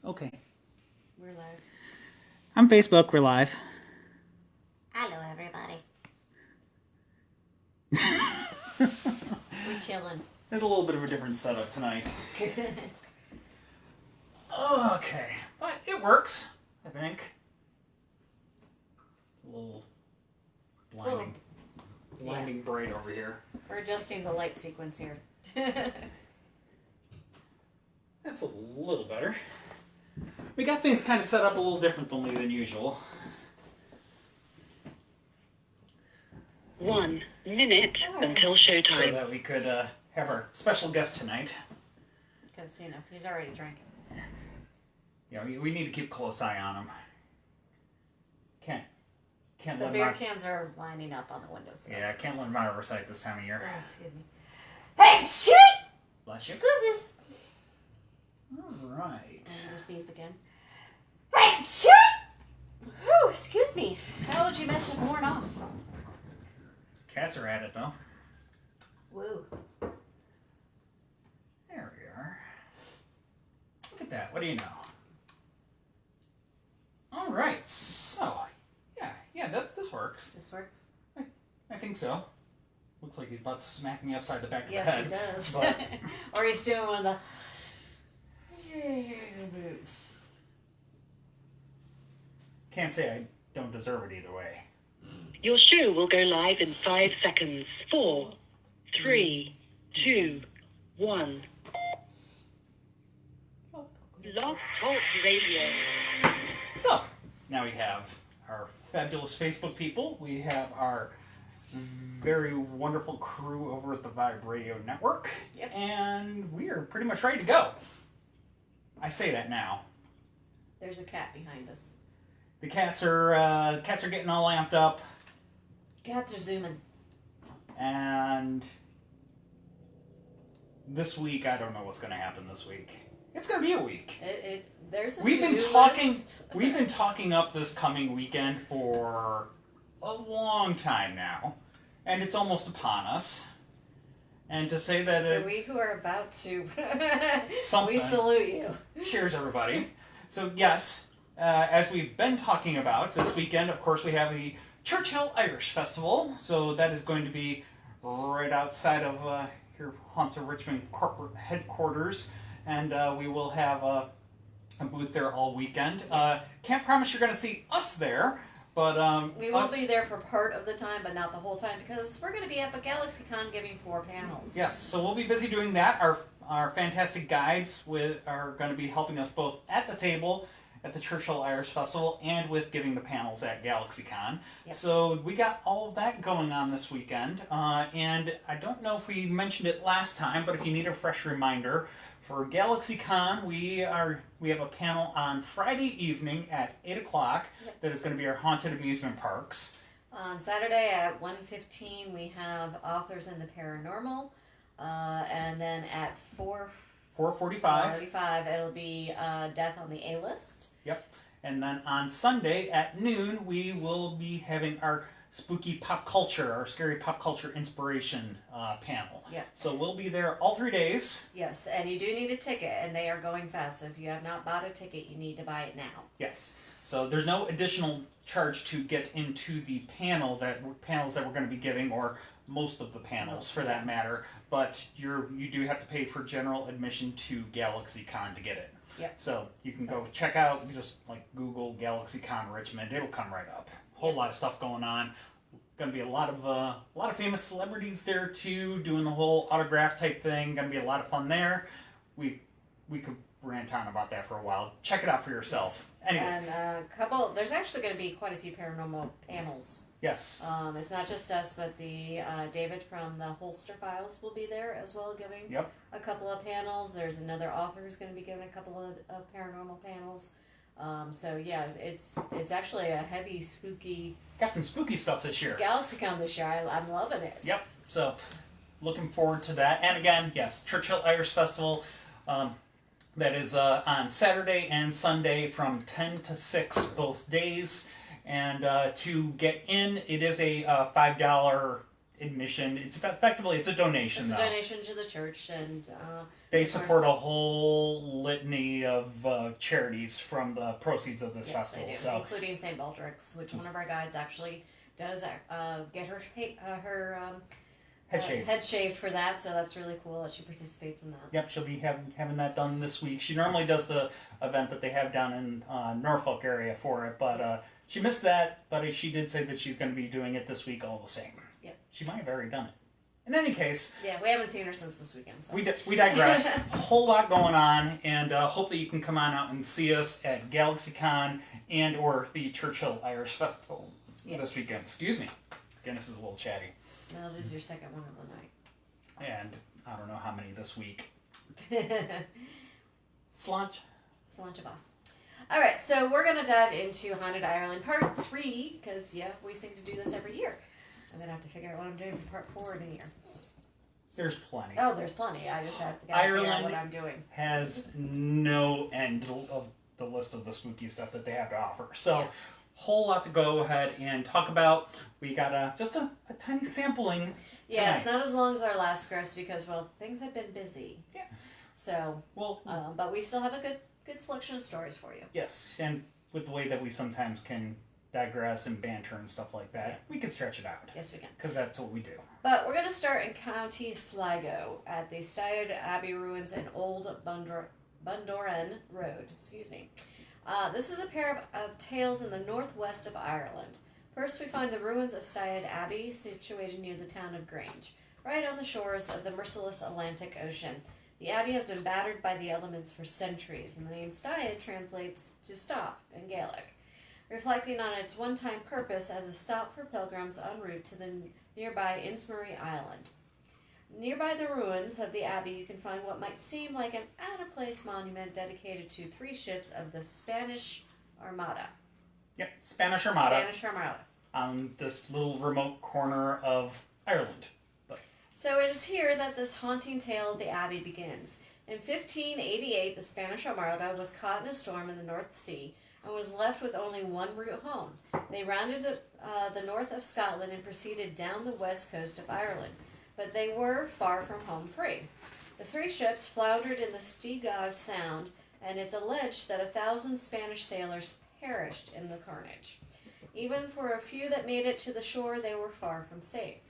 Okay. We're live. On Facebook, we're live. Hello, everybody. We're chilling. There's a little bit of a different setup tonight. Okay. But it works, I think. A little blinding bright over here. We're adjusting the light sequence here. That's a little better. We got things kind of set up a little differently than usual. 1 minute until showtime. So that we could have our special guest tonight. Because, he's already drinking. Yeah, we need to keep a close eye on him. Can't The let beer him cans are lining up on the windowsill. Yeah, can't let him out of our sight this time of year. Oh, excuse me. Hey, shit! Bless you. Excuse this. Alright. I'm going to sneeze again. Hey, shit! Whew, excuse me. Allergy meds have worn off. Cats are at it, though. Woo. There we are. Look at that. What do you know? Alright, so, yeah, this works. This works? I think so. Looks like he's about to smack me upside the back of the Yes, head. he does. But Or he's doing one of the moves. can't say I don't deserve it either way. Your show will go live in 5 seconds. 4, 3, 2, 1. Blog Talk Radio. So, now we have our fabulous Facebook people. We have our very wonderful crew over at the Vibe Radio Network. Yep. And we are pretty much ready to go. I say that now. There's a cat behind us. The cats are getting all amped up. Cats are zooming. And this week, I don't know what's going to happen this week. It's going to be a week. There's a We've been to-do talking. list. We've been talking up this coming weekend for a long time now, and it's almost upon us. And to say that So we who are about to, something. we salute you. Cheers, everybody. So yes, as we've been talking about this weekend, of course, we have the Churchill Irish Festival. So that is going to be right outside of here, haunts of Richmond corporate headquarters, and we will have a booth there all weekend. Can't promise you're going to see us there, but We will be there for part of the time, but not the whole time, because we're going to be up at GalaxyCon giving 4 panels. Yes, so we'll be busy doing that. Our fantastic guides are going to be helping us both at the table at the Churchill Irish Festival and with giving the panels at GalaxyCon. Yep. So we got all of that going on this weekend. And I don't know if we mentioned it last time, but if you need a fresh reminder, for GalaxyCon, we have a panel on Friday evening at 8 o'clock. Yep. That is going to be our haunted amusement parks. On Saturday at 1:15, we have Authors in the Paranormal. And then at 4:45, it'll be Death on the A-List. Yep. And then on Sunday at noon, we will be having our spooky pop culture, our scary pop culture inspiration panel. Yeah. So we'll be there all 3 days. Yes, and you do need a ticket, and they are going fast. So if you have not bought a ticket, you need to buy it now. Yes. So there's no additional charge to get into the panels that we're going to be giving, or most of the panels for that matter. But you do have to pay for general admission to GalaxyCon to get it. Yep. So you can go check out, just like Google GalaxyCon Richmond. It'll come right up. Whole lot of stuff going on. Going to be a lot of famous celebrities there too, doing the whole autograph type thing. Going to be a lot of fun there. We could rant on about that for a while. Check it out for yourself. Yes. Anyways. And there's actually going to be quite a few paranormal panels. Yes. It's not just us, but the David from the Holster Files will be there as well, giving Yep. a couple of panels. There's another author who's going to be giving a couple of paranormal panels. So yeah, it's actually a heavy, spooky Got some spooky stuff this year. GalaxyCon this year. I'm loving it. Yep. So looking forward to that. And again, yes, Churchill Irish Festival. That is on Saturday and Sunday from 10 to 6 both days. And to get in, it is a $5 admission. It's effectively it's a donation. It's a though. donation to the church, and They support a whole litany of charities from the proceeds of this festival. They do, so including St. Baldrick's, which one of our guides actually does get her head shaved for that. So that's really cool that she participates in that. Yep, she'll be having that done this week. She normally does the event that they have down in Norfolk area for it, but she missed that. But she did say that she's going to be doing it this week all the same. Yep. She might have already done it. In any case... Yeah, we haven't seen her since this weekend. So. We digress. A whole lot going on, and hope that you can come on out and see us at GalaxyCon and or the Churchill Irish Festival this weekend. Excuse me. Guinness is a little chatty. No, this is your second one of the night. And I don't know how many this week. Slunch of us. Alright, so we're going to dive into Haunted Ireland Part 3, because, we seem to do this every year. I'm going to have to figure out what I'm doing for Part 4 in a year. There's plenty. Oh, there's plenty. I just have to figure out what I'm doing. Has no end of the list of the spooky stuff that they have to offer. So, whole lot to go ahead and talk about. We got just a tiny sampling tonight. It's not as long as our last scripts because, things have been busy. Yeah. So, but we still have a good selection of stories for you. Yes, and with the way that we sometimes can digress and banter and stuff like that, we can stretch it out. Yes, we can. Because that's what we do. But we're going to start in County Sligo at the Staid Abbey ruins and Old Bundoran Road. Excuse me. This is a pair of tales in the northwest of Ireland. First, we find the ruins of Staid Abbey, situated near the town of Grange, right on the shores of the merciless Atlantic Ocean. The abbey has been battered by the elements for centuries, and the name Staid translates to stop in Gaelic, reflecting on its one-time purpose as a stop for pilgrims en route to the nearby Innsmouth Island. Nearby the ruins of the abbey, you can find what might seem like an out-of-place monument dedicated to 3 ships of the Spanish Armada. Yep, Spanish Armada. Spanish Armada. On this little remote corner of Ireland. So it is here that this haunting tale of the abbey begins. In 1588, the Spanish Armada was caught in a storm in the North Sea and was left with only one route home. They rounded the north of Scotland and proceeded down the west coast of Ireland, but they were far from home free. The 3 ships floundered in the Sligo Sound, and it's alleged that 1,000 Spanish sailors perished in the carnage. Even for a few that made it to the shore, they were far from safe,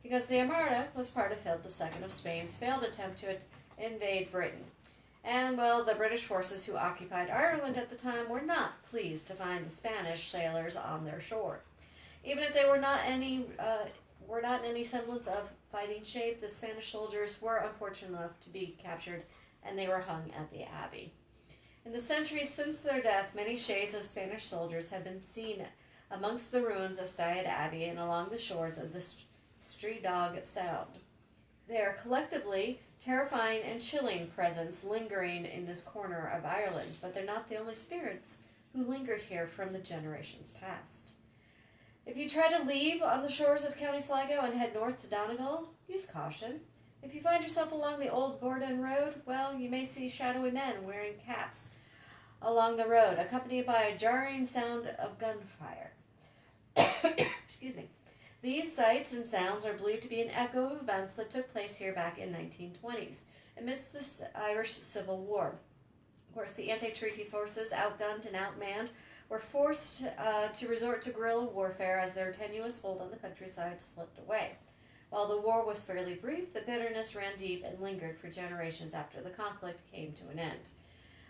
because the Armada was part of Philip II of Spain's failed attempt to invade Britain. And, the British forces who occupied Ireland at the time were not pleased to find the Spanish sailors on their shore. Even if they were not in any semblance of fighting shape, the Spanish soldiers were unfortunate enough to be captured, and they were hung at the Abbey. In the centuries since their death, many shades of Spanish soldiers have been seen amongst the ruins of Staid Abbey and along the shores of the Sligo Sound. They are collectively terrifying and chilling presence lingering in this corner of Ireland, but they're not the only spirits who linger here from the generations past. If you try to leave on the shores of County Sligo and head north to Donegal, use caution. If you find yourself along the old Bundoran Road, you may see shadowy men wearing caps along the road, accompanied by a jarring sound of gunfire. Excuse me. These sights and sounds are believed to be an echo of events that took place here back in 1920s, amidst the Irish Civil War. Of course, the anti-treaty forces, outgunned and outmanned, were forced to resort to guerrilla warfare as their tenuous hold on the countryside slipped away. While the war was fairly brief, the bitterness ran deep and lingered for generations after the conflict came to an end.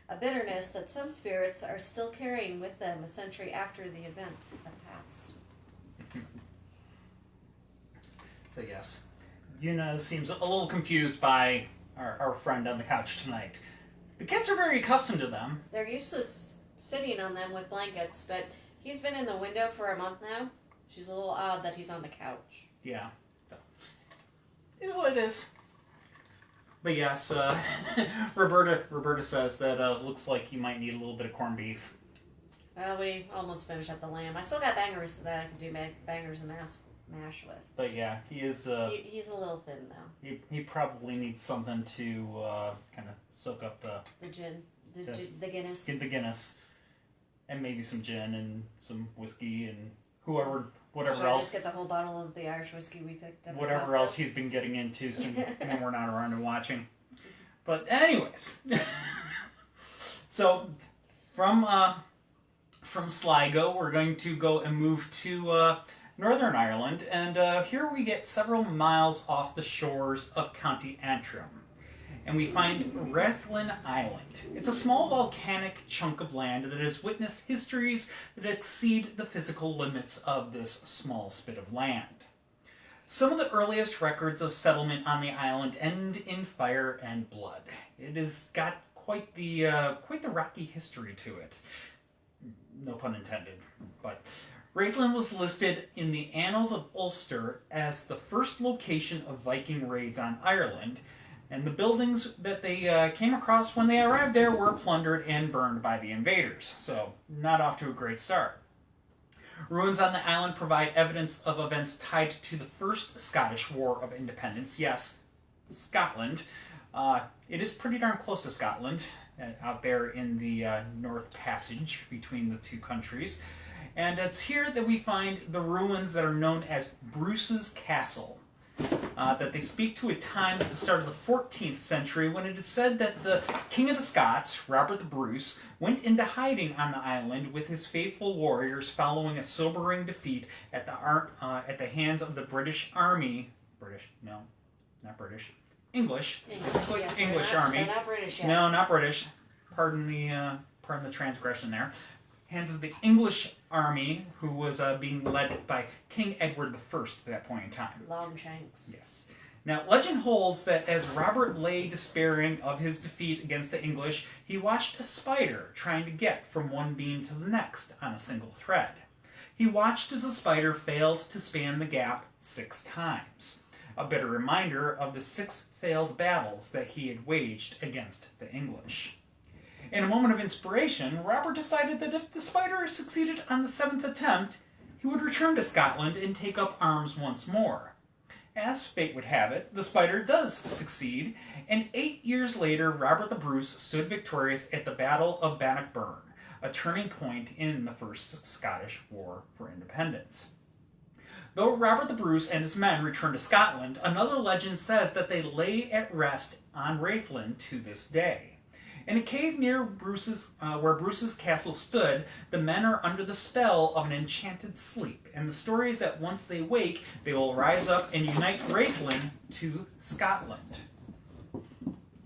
A bitterness that some spirits are still carrying with them a century after the events have passed. So yes, Una seems a little confused by our friend on the couch tonight. The kids are very accustomed to them. They're used to sitting on them with blankets, but he's been in the window for a month now. She's a little odd that he's on the couch. Yeah. It is what it is. But yes, Roberta says that looks like he might need a little bit of corned beef. Well, we almost finished up the lamb. I still got bangers that I can do bangers and mash with. But yeah, he is... he's a little thin, though. He probably needs something to kind of soak up the gin. The Guinness. Get the Guinness. And maybe some gin and some whiskey and whatever else. Just get the whole bottle of the Irish whiskey we picked up. Whatever else he's been getting into when we're not around and watching. But anyways, so from Sligo, we're going to go and move to Northern Ireland, and here we get several miles off the shores of County Antrim. And we find Rathlin Island. It's a small volcanic chunk of land that has witnessed histories that exceed the physical limits of this small spit of land. Some of the earliest records of settlement on the island end in fire and blood. It has got quite the rocky history to it. No pun intended. But Rathlin was listed in the Annals of Ulster as the first location of Viking raids on Ireland, and the buildings that they came across when they arrived there were plundered and burned by the invaders, so not off to a great start. Ruins on the island provide evidence of events tied to the First Scottish War of Independence. Yes, Scotland. It is pretty darn close to Scotland, out there in the North Passage between the two countries. And it's here that we find the ruins that are known as Bruce's Castle. That they speak to a time at the start of the 14th century when it is said that the King of the Scots, Robert the Bruce, went into hiding on the island with his faithful warriors following a sobering defeat at the hands of the British Army. British? No, not British. English. English Army. They're not British yet. No, not British. Pardon the transgression there. Hands of the English army, who was being led by King Edward I at that point in time. Longshanks. Yes. Now, legend holds that as Robert lay despairing of his defeat against the English, he watched a spider trying to get from one beam to the next on a single thread. He watched as the spider failed to span the gap 6 times, a bitter reminder of the 6 failed battles that he had waged against the English. In a moment of inspiration, Robert decided that if the spider succeeded on the 7th attempt, he would return to Scotland and take up arms once more. As fate would have it, the spider does succeed, and 8 years later, Robert the Bruce stood victorious at the Battle of Bannockburn, a turning point in the First Scottish War for Independence. Though Robert the Bruce and his men returned to Scotland, another legend says that they lay at rest on Rathlin to this day. In a cave near where Bruce's castle stood, the men are under the spell of an enchanted sleep, and the story is that once they wake, they will rise up and unite Rathlin to Scotland.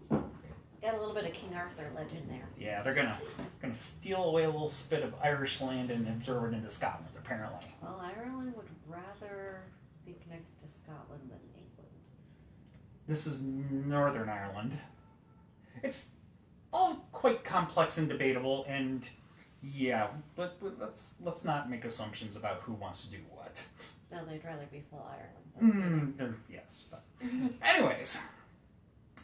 Got a little bit of King Arthur legend there. Yeah, they're gonna steal away a little spit of Irish land and absorb it into Scotland, apparently. Well, Ireland would rather be connected to Scotland than England. This is Northern Ireland. It's all quite complex and debatable, and yeah, but let's not make assumptions about who wants to do what. No, they'd rather be full Ireland. Yes, but anyways.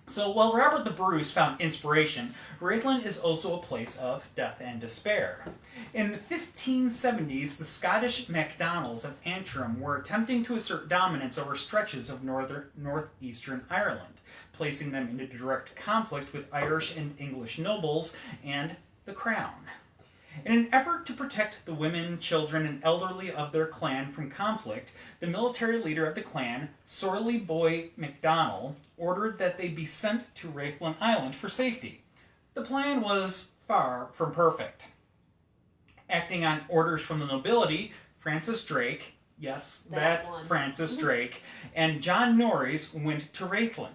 So while Robert the Bruce found inspiration, Rathlin is also a place of death and despair. In the 1570s, the Scottish MacDonalds of Antrim were attempting to assert dominance over stretches of northeastern Ireland, placing them into direct conflict with Irish and English nobles and the crown. In an effort to protect the women, children, and elderly of their clan from conflict, the military leader of the clan, Sorley Boy MacDonald, ordered that they be sent to Rathlin Island for safety. The plan was far from perfect. Acting on orders from the nobility, Francis Drake, yes, that Francis Drake, and John Norreys went to Rathlin.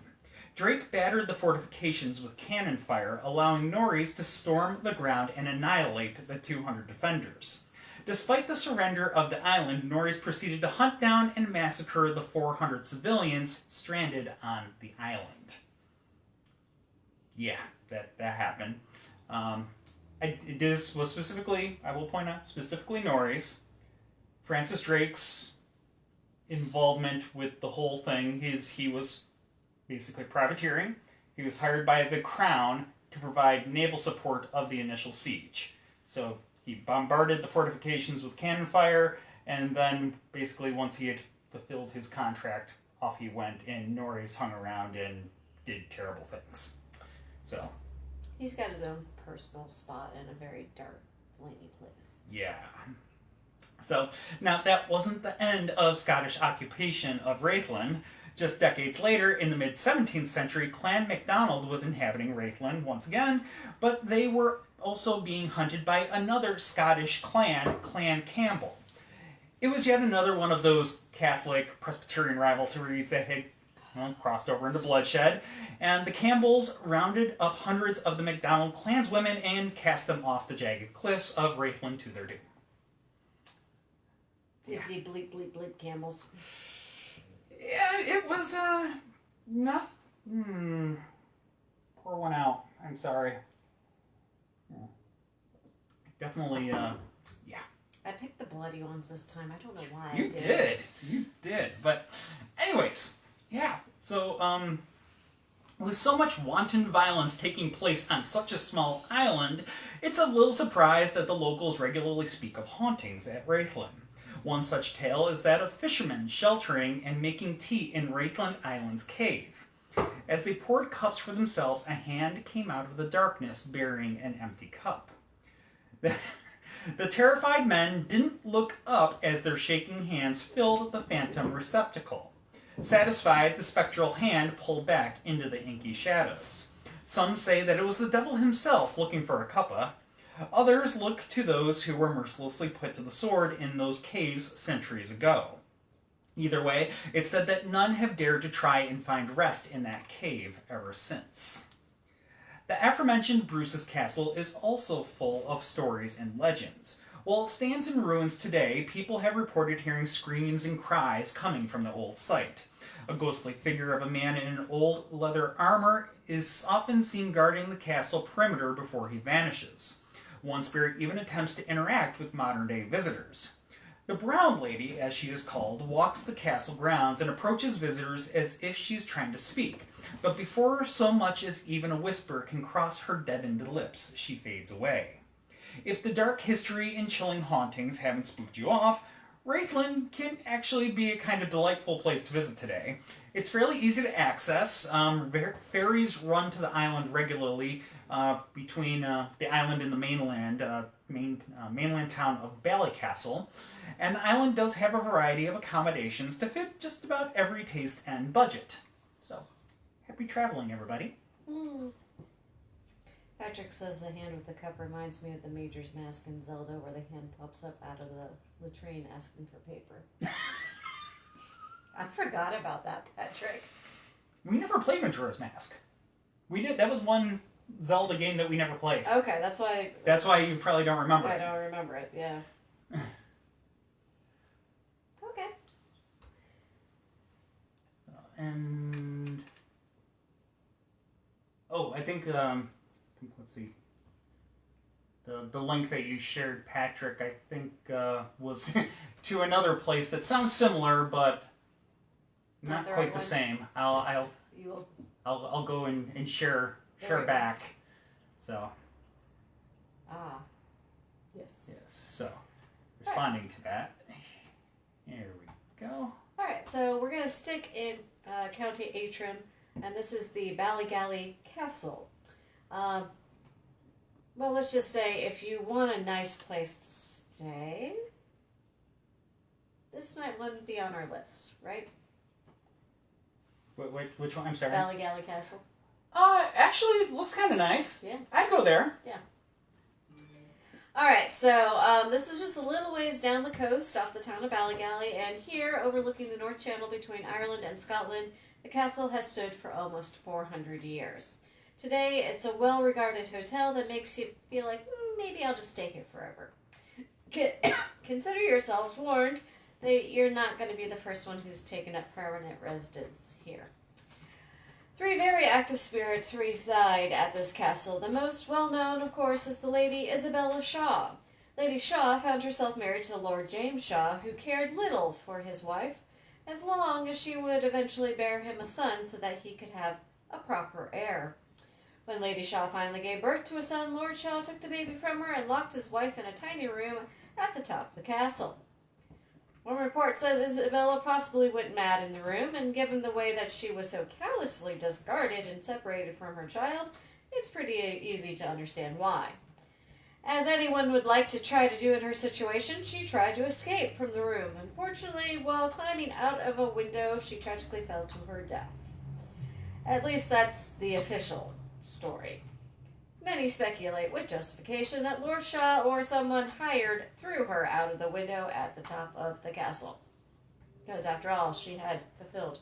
Drake battered the fortifications with cannon fire, allowing Norreys to storm the ground and annihilate the 200 defenders. Despite the surrender of the island, Norreys proceeded to hunt down and massacre the 400 civilians stranded on the island. Yeah, that happened. This was specifically, I will point out, specifically Norreys. Francis Drake's involvement with the whole thing is he was basically privateering. He was hired by the crown to provide naval support of the initial siege. So he bombarded the fortifications with cannon fire, and then basically once he had fulfilled his contract, off he went, and Norreys hung around and did terrible things. So he's got his own personal spot in a very dark, flamey place. Yeah. So, now that wasn't the end of Scottish occupation of Rathlin. Just decades later, in the mid-17th century, Clan MacDonald was inhabiting Rathlin once again, but they were also being hunted by another Scottish clan, Clan Campbell. It was yet another one of those Catholic-Presbyterian rivalries that had crossed over into bloodshed, and the Campbells rounded up hundreds of the MacDonald clanswomen and cast them off the jagged cliffs of Rathlin to their doom. Bleep, bleep, bleep, bleep, Campbells. Yeah, it was, not... Pour one out. I'm sorry. Definitely, yeah. I picked the bloody ones this time. I don't know why You did. You did. But, anyways, yeah. So, with so much wanton violence taking place on such a small island, it's a little surprise that the locals regularly speak of hauntings at Rathlin. One such tale is that of fishermen sheltering and making tea in Rathlin Island's cave. As they poured cups for themselves, a hand came out of the darkness bearing an empty cup. The terrified men didn't look up as their shaking hands filled the phantom receptacle. Satisfied, the spectral hand pulled back into the inky shadows. Some say that it was the devil himself looking for a cuppa. Others look to those who were mercilessly put to the sword in those caves centuries ago. Either way, it's said that none have dared to try and find rest in that cave ever since. The aforementioned Bruce's Castle is also full of stories and legends. While it stands in ruins today, people have reported hearing screams and cries coming from the old site. A ghostly figure of a man in an old leather armor is often seen guarding the castle perimeter before he vanishes. One spirit even attempts to interact with modern-day visitors. The Brown Lady, as she is called, walks the castle grounds and approaches visitors as if she is trying to speak, but before so much as even a whisper can cross her deadened lips, she fades away. If the dark history and chilling hauntings haven't spooked you off, Rathlin can actually be a kind of delightful place to visit today. It's fairly easy to access. Ferries run to the island regularly between the island and the mainland, mainland town of Ballygally, and the island does have a variety of accommodations to fit just about every taste and budget. So, happy traveling, everybody. Patrick says the hand with the cup reminds me of the Major's Mask in Zelda, where the hand pops up out of the latrine asking for paper. I forgot about that, Patrick. We never played Majora's Mask. We did. That was one Zelda game that we never played. Okay, that's why... That's why you probably don't remember it. I don't remember it, yeah. Okay. And... Oh, I think, let's see. The link that you shared, Patrick, I think was to another place that sounds similar, but not quite right the one? same. You will... I'll go and share back. So. Ah. Yes. Yes. So, responding to that. There we go. All right, so we're going to stick in County Antrim, and this is the Ballygally Castle. Well, let's just say if you want a nice place to stay, this might want to be on our list, right? Which one? I'm sorry. Ballygally Castle. Actually, it looks kind of nice. Yeah. I'd go there. Yeah. All right, so this is just a little ways down the coast off the town of Ballygally, and here, overlooking the North Channel between Ireland and Scotland, the castle has stood for almost 400 years. Today, it's a well-regarded hotel that makes you feel like, maybe I'll just stay here forever. Consider yourselves warned that you're not going to be the first one who's taken up permanent residence here. 3 very active spirits reside at this castle. The most well-known, of course, is the Lady Isabella Shaw. Lady Shaw found herself married to Lord James Shaw, who cared little for his wife, as long as she would eventually bear him a son so that he could have a proper heir. When Lady Shaw finally gave birth to a son, Lord Shaw took the baby from her and locked his wife in a tiny room at the top of the castle. One report says Isabella possibly went mad in the room, and given the way that she was so callously discarded and separated from her child, it's pretty easy to understand why. As anyone would like to try to do in her situation, she tried to escape from the room. Unfortunately, while climbing out of a window, she tragically fell to her death. At least that's the official story. Many speculate with justification that Lord Shaw or someone hired threw her out of the window at the top of the castle. Because after all, she had fulfilled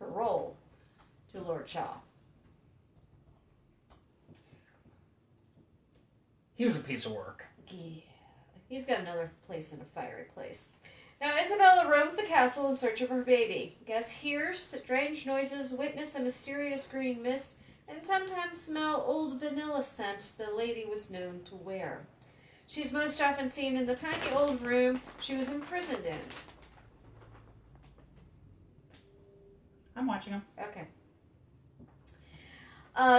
her role to Lord Shaw. He was a piece of work. Yeah. He's got another place in a fiery place. Now, Isabella roams the castle in search of her baby. Guests hear strange noises, witness a mysterious green mist, and sometimes smell old vanilla scent the lady was known to wear. She's most often seen in the tiny old room she was imprisoned in. I'm watching him. Okay.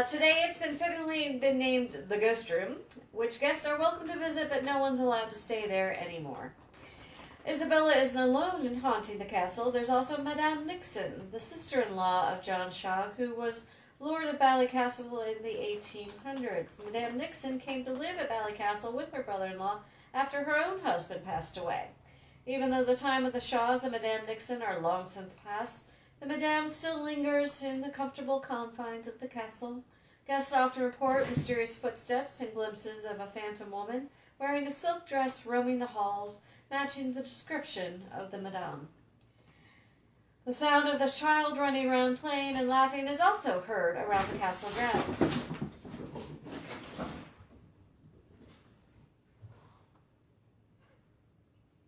Today it's been fittingly been named the Ghost Room, which guests are welcome to visit, but no one's allowed to stay there anymore. Isabella isn't alone in haunting the castle. There's also Madame Nixon, the sister-in-law of John Shaw, who was Lord of Ballycastle in the 1800s. Madame Nixon came to live at Ballycastle with her brother-in-law after her own husband passed away. Even though the time of the Shaws and Madame Nixon are long since past, the Madame still lingers in the comfortable confines of the castle. Guests often report mysterious footsteps and glimpses of a phantom woman wearing a silk dress roaming the halls, matching the description of the Madame. The sound of the child running around playing and laughing is also heard around the castle grounds.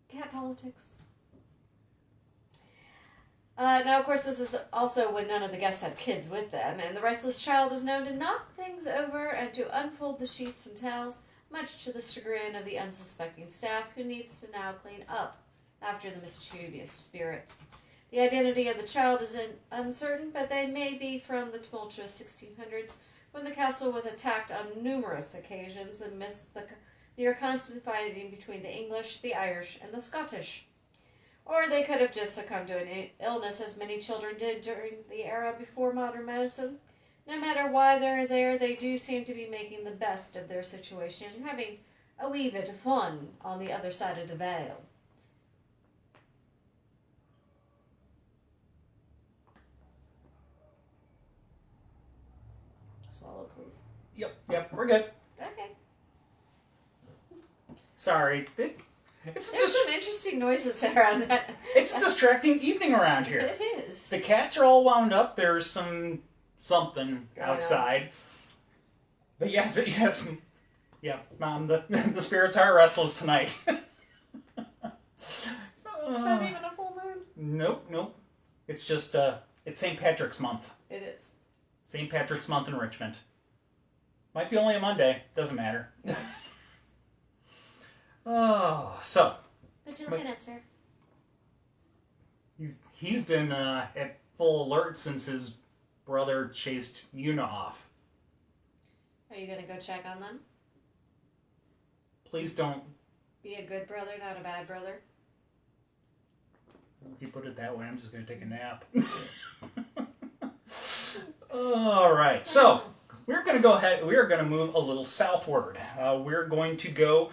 Cat politics. Now, of course, this is also when none of the guests have kids with them, and the restless child is known to knock things over and to unfold the sheets and towels, much to the chagrin of the unsuspecting staff, who needs to now clean up after the mischievous spirit. The identity of the child is uncertain, but they may be from the tumultuous 1600s, when the castle was attacked on numerous occasions amidst the near constant fighting between the English, the Irish, and the Scottish. Or they could have just succumbed to an illness, as many children did during the era before modern medicine. No matter why they're there, they do seem to be making the best of their situation, having a wee bit of fun on the other side of the veil. Swallow, please. Yep, we're good. Okay. Sorry. There's some interesting noises around that. It's a distracting evening around here. It is. The cats are all wound up. There's something outside. But yes, yeah, Mom, the spirits are restless tonight. Is that even a full moon? Nope. It's just, it's St. Patrick's month. It is. St. Patrick's month in Richmond. Might be only a Monday. Doesn't matter. So. What you looking at, sir? He's been at full alert since his brother chased Una off. Are you going to go check on them? Please don't. Be a good brother, not a bad brother. If you put it that way, I'm just going to take a nap. All right, so we're going to go ahead. We are going to move a little southward. We're going to go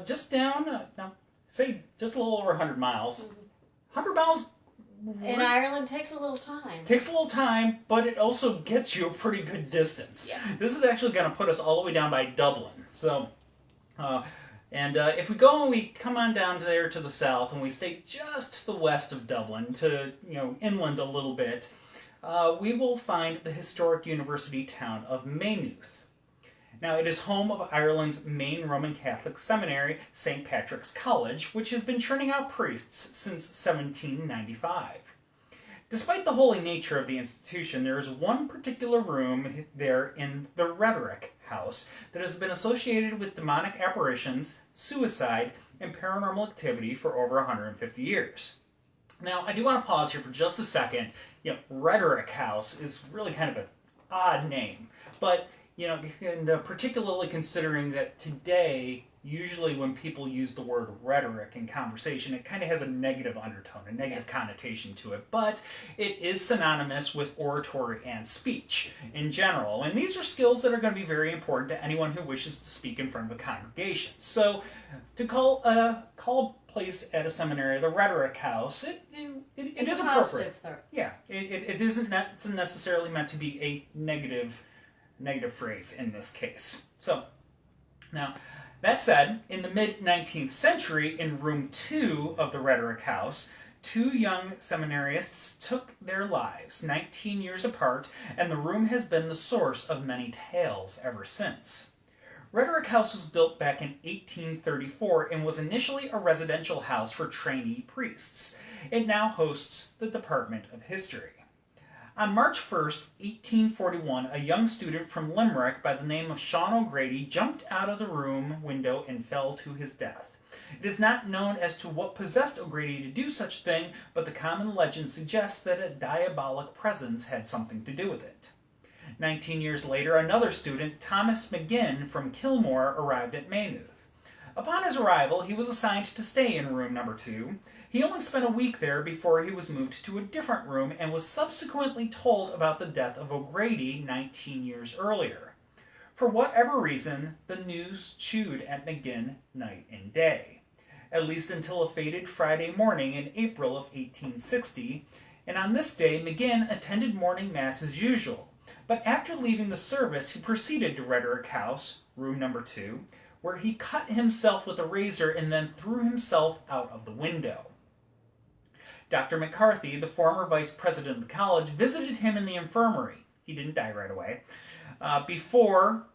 just down, say just a little over 100 miles. 100 miles in Ireland takes a little time. Takes a little time, but it also gets you a pretty good distance. Yeah. This is actually going to put us all the way down by Dublin. So, if we go and we come on down there to the south and we stay just to the west of Dublin, to inland a little bit, we will find the historic university town of Maynooth. Now, it is home of Ireland's main Roman Catholic seminary, St. Patrick's College, which has been churning out priests since 1795. Despite the holy nature of the institution, there is one particular room there in the Rhetoric house that has been associated with demonic apparitions, suicide, and paranormal activity for over 150 years. Now, I do want to pause here for just a second. Rhetoric house is really kind of an odd name, but and particularly considering that today, usually when people use the word rhetoric in conversation, it kind of has a negative undertone, a negative connotation to it. But it is synonymous with oratory and speech in general. And these are skills that are going to be very important to anyone who wishes to speak in front of a congregation. So to call a place at a seminary the Rhetoric House, it is appropriate. Yeah, it isn't necessarily meant to be a negative phrase in this case. So, now, that said, in the mid-19th century, in room 2 of the Rhetoric House, 2 young seminarists took their lives, 19 years apart, and the room has been the source of many tales ever since. Rhetoric House was built back in 1834 and was initially a residential house for trainee priests. It now hosts the Department of History. On March 1st, 1841, a young student from Limrick by the name of Sean O'Grady jumped out of the room window and fell to his death. It is not known as to what possessed O'Grady to do such a thing, but the common legend suggests that a diabolic presence had something to do with it. 19 years later, another student, Thomas McGinn from Kilmore, arrived at Maynooth. Upon his arrival, he was assigned to stay in room number 2. He only spent a week there before he was moved to a different room and was subsequently told about the death of O'Grady 19 years earlier. For whatever reason, the news chewed at McGinn night and day, at least until a fated Friday morning in April of 1860, and on this day McGinn attended morning mass as usual. But after leaving the service, he proceeded to Rhetoric House, room number 2, where he cut himself with a razor and then threw himself out of the window. Dr. McCarthy, the former vice president of the college, visited him in the infirmary. He didn't die right away. Before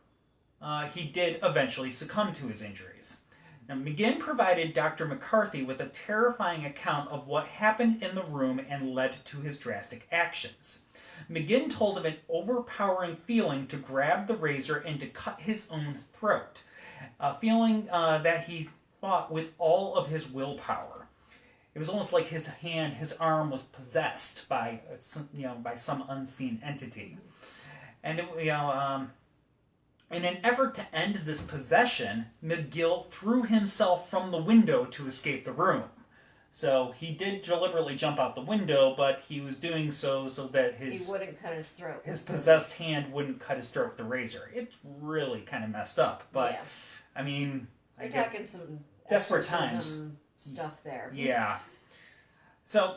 he did eventually succumb to his injuries. Now, McGinn provided Dr. McCarthy with a terrifying account of what happened in the room and led to his drastic actions. McGinn told of an overpowering feeling to grab the razor and to cut his own throat, a feeling that he fought with all of his willpower. It was almost like his arm was possessed by some unseen entity. And in an effort to end this possession, McGill threw himself from the window to escape the room. So he did deliberately jump out the window, but he was doing so that he wouldn't cut his throat. His possessed hand wouldn't cut his throat with the razor. It's really kind of messed up. But yeah. I mean, we're talking some desperate times stuff there. Yeah. So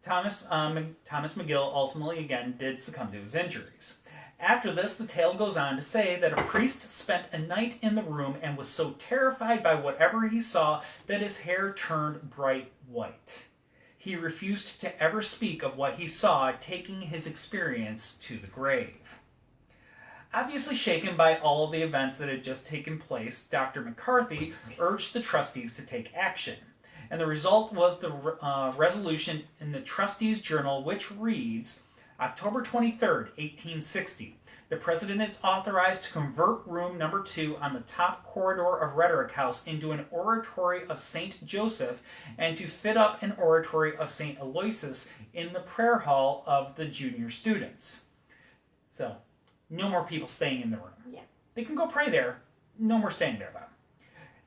Thomas McGill ultimately again did succumb to his injuries. After this, the tale goes on to say that a priest spent a night in the room and was so terrified by whatever he saw that his hair turned bright white. He refused to ever speak of what he saw, taking his experience to the grave. Obviously shaken by all the events that had just taken place, Dr. McCarthy urged the trustees to take action. And the result was the resolution in the trustees' journal, which reads, October 23rd, 1860, the president is authorized to convert room number 2 on the top corridor of Rhetoric House into an oratory of St. Joseph and to fit up an oratory of St. Aloysius in the prayer hall of the junior students. So, no more people staying in the room. Yeah. They can go pray there. No more staying there, though.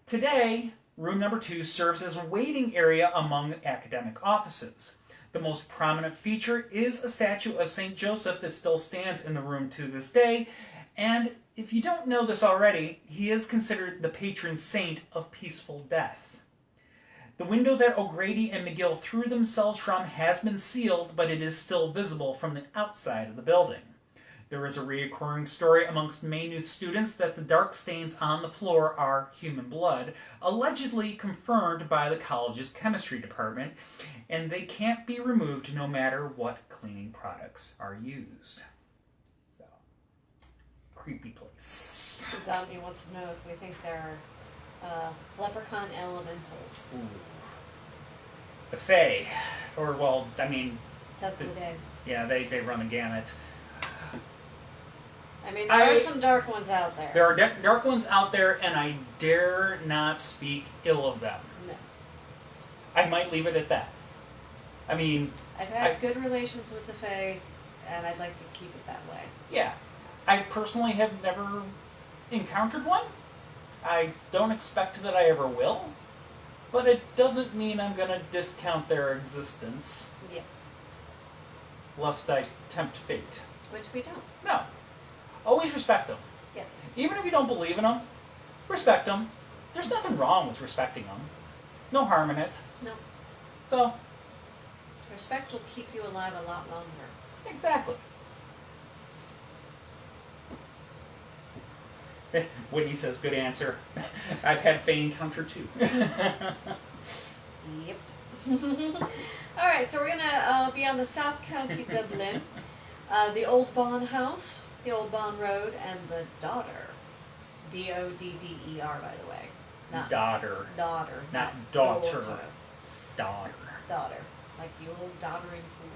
Today, room number 2 serves as a waiting area among academic offices. The most prominent feature is a statue of St. Joseph that still stands in the room to this day, and if you don't know this already, he is considered the patron saint of peaceful death. The window that O'Grady and McGill threw themselves from has been sealed, but it is still visible from the outside of the building. There is a recurring story amongst Maynooth students that the dark stains on the floor are human blood, allegedly confirmed by the college's chemistry department, and they can't be removed no matter what cleaning products are used. So, creepy place. Dominic wants to know if we think there are leprechaun elementals. Ooh. The Fae. Or, well, I mean... Tough of the day. Yeah, they run the gamut. I mean, there are some dark ones out there. There are dark ones out there, and I dare not speak ill of them. No. I might leave it at that. I mean... I've had good relations with the Fae, and I'd like to keep it that way. Yeah. I personally have never encountered one. I don't expect that I ever will, but it doesn't mean I'm going to discount their existence, Yeah. lest I tempt fate. Which we don't. No. Always respect them. Yes. Even if you don't believe in them, respect them. There's nothing wrong with respecting them. No harm in it. No. So, Respect will keep you alive a lot longer. exactly. Whitney says, good answer. I've had Faye encounter too. Yep. Alright, so we're going to be on the South County Dublin. The Old Bawn House, the Old Bawn Road, and the Daughter. Dodder, by the way. Not Daughter. daughter. Not daughter. Daughter. Daughter. Like you old doddering fool.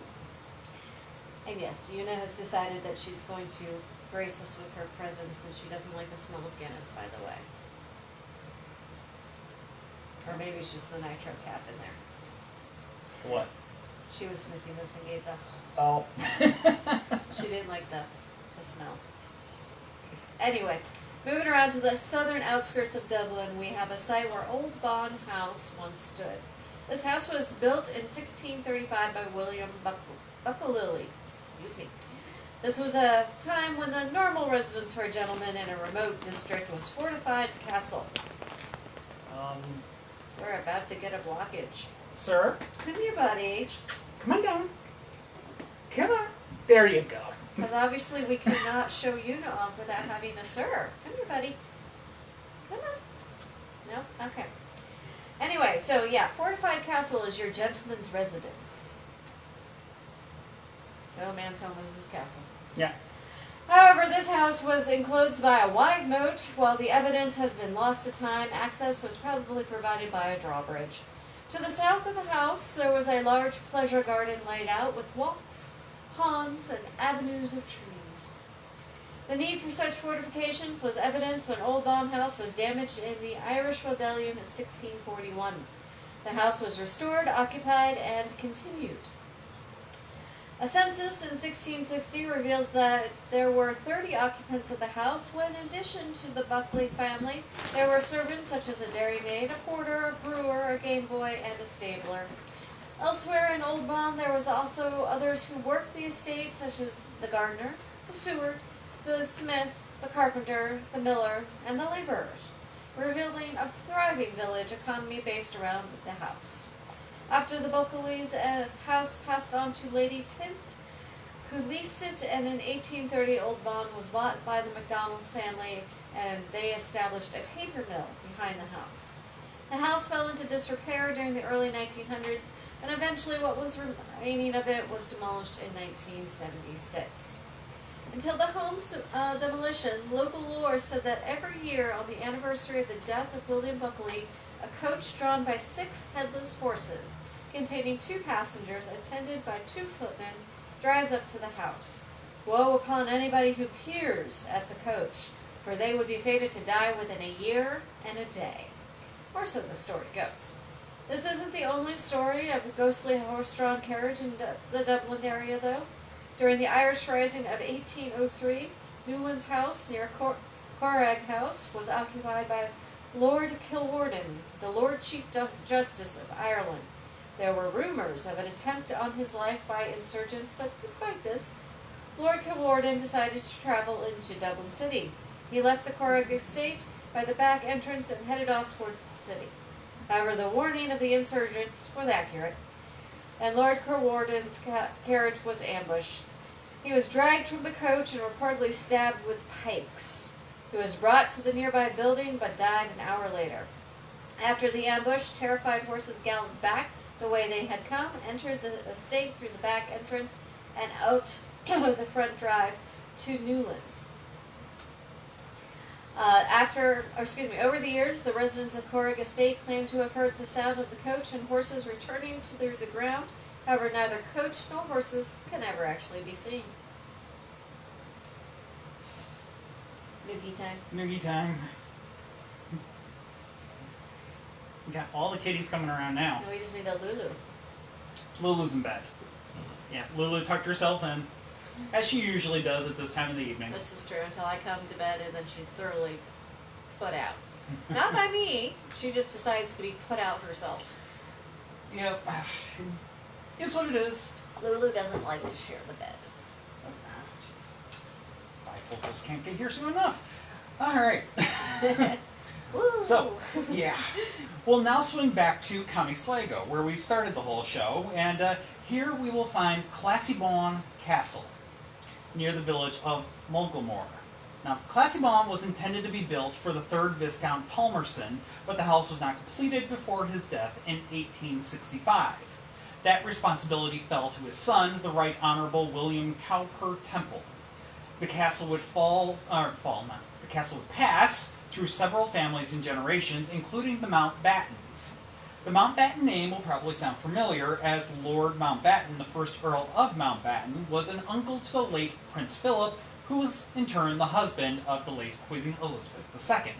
And yes, Una has decided that she's going to grace us with her presence, and she doesn't like the smell of Guinness, by the way. Or maybe it's just the nitro cap in there. What? She was sniffing this and gave the... Oh. She didn't like the smell. Anyway, moving around to the southern outskirts of Dublin, we have a site where Old Bawn House once stood. This house was built in 1635 by William Buckalilly. Excuse me. This was a time when the normal residence for a gentleman in a remote district was fortified castle. We're about to get a blockage. Sir? Come here, buddy. Come on down. Come on. There you go. Because obviously we cannot show Una off without having a sir. Come here, buddy. Come on. No? Okay. Anyway, so yeah, fortified castle is your gentleman's residence. No man's home is his castle. Yeah. However, this house was enclosed by a wide moat. While the evidence has been lost to time, access was probably provided by a drawbridge. To the south of the house, there was a large pleasure garden laid out with walks, ponds, and avenues of trees. The need for such fortifications was evident when Old Bawn House was damaged in the Irish Rebellion of 1641. The house was restored, occupied, and continued. A census in 1660 reveals that there were 30 occupants of the house, when in addition to the Buckley family, there were servants such as a dairymaid, a porter, a brewer, a game boy, and a stabler. Elsewhere in Old Bawn, there was also others who worked the estate, such as the gardener, the steward, the smith, the carpenter, the miller, and the laborers, revealing a thriving village economy based around the house. After the Buckley's house passed on to Lady Tint, who leased it, and in 1830 Old Bawn was bought by the MacDonald family, and they established a paper mill behind the house. The house fell into disrepair during the early 1900s, and eventually what was remaining of it was demolished in 1976. Until the home's demolition, local lore said that every year on the anniversary of the death of William Buckley, a coach drawn by 6 headless horses, containing 2 passengers, attended by 2 footmen, drives up to the house. Woe upon anybody who peers at the coach, for they would be fated to die within a year and a day. Or so the story goes. This isn't the only story of a ghostly horse-drawn carriage in the Dublin area, though. During the Irish Rising of 1803, Newlands House, near Corrag House, was occupied by Lord Kilwarden, the Lord Chief Justice of Ireland. There were rumours of an attempt on his life by insurgents, but despite this, Lord Kilwarden decided to travel into Dublin City. He left the Corrag estate by the back entrance and headed off towards the city. However, the warning of the insurgents was accurate, and Lord Kilwarden's carriage was ambushed. He was dragged from the coach and reportedly stabbed with pikes. He was brought to the nearby building, but died an hour later. After the ambush, terrified horses galloped back the way they had come, entered the estate through the back entrance, and out the front drive to Newlands. Over the years, the residents of Corrag Estate claimed to have heard the sound of the coach and horses returning to the ground. However, neither coach nor horses can ever actually be seen. Noogie time. Noogie time. We got all the kitties coming around now. No, we just need a Lulu. Lulu's in bed. Yeah, Lulu tucked herself in, as she usually does at this time of the evening. This is true, until I come to bed and then she's thoroughly put out. Not by me. She just decides to be put out herself. Yep. It's what it is. Lulu doesn't like to share the bed. Jeez. Bifocals can't get here soon enough. Alright. Woo. So, yeah. We'll now swing back to County Sligo, where we started the whole show, and here we will find Classiebawn Castle, near the village of Mulglamore. Now, Classiebawn was intended to be built for the 3rd Viscount Palmerston, but the house was not completed before his death in 1865. That responsibility fell to his son, the Right Honourable William Cowper Temple. The castle would the castle would pass through several families and generations, including the Mountbattens. The Mountbatten name will probably sound familiar, as Lord Mountbatten, the first Earl of Mountbatten, was an uncle to the late Prince Philip, who was in turn the husband of the late Queen Elizabeth II.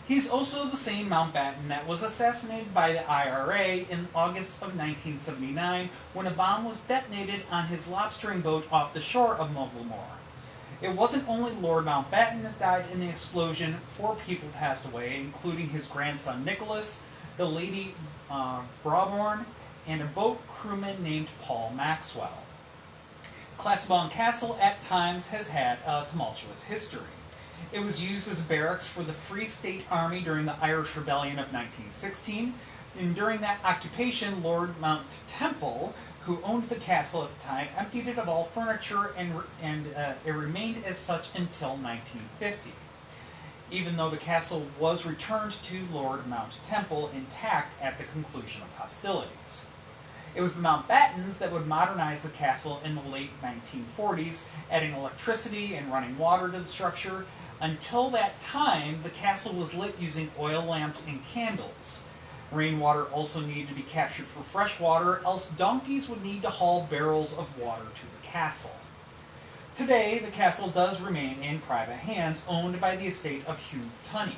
He's also the same Mountbatten that was assassinated by the IRA in August of 1979 when a bomb was detonated on his lobstering boat off the shore of Mulglamore. It wasn't only Lord Mountbatten that died in the explosion. 4 people passed away, including his grandson Nicholas, the Lady Brabourne, and a boat crewman named Paul Maxwell. Classiebawn Castle at times has had a tumultuous history. It was used as barracks for the Free State Army during the Irish Rebellion of 1916, and during that occupation, Lord Mount Temple, who owned the castle at the time, emptied it of all furniture, and it remained as such until 1950. Even though the castle was returned to Lord Mount Temple intact at the conclusion of hostilities. It was the Mountbattens that would modernize the castle in the late 1940s, adding electricity and running water to the structure. Until that time, the castle was lit using oil lamps and candles. Rainwater also needed to be captured for fresh water, else donkeys would need to haul barrels of water to the castle. Today, the castle does remain in private hands, owned by the estate of Hugh Tunney.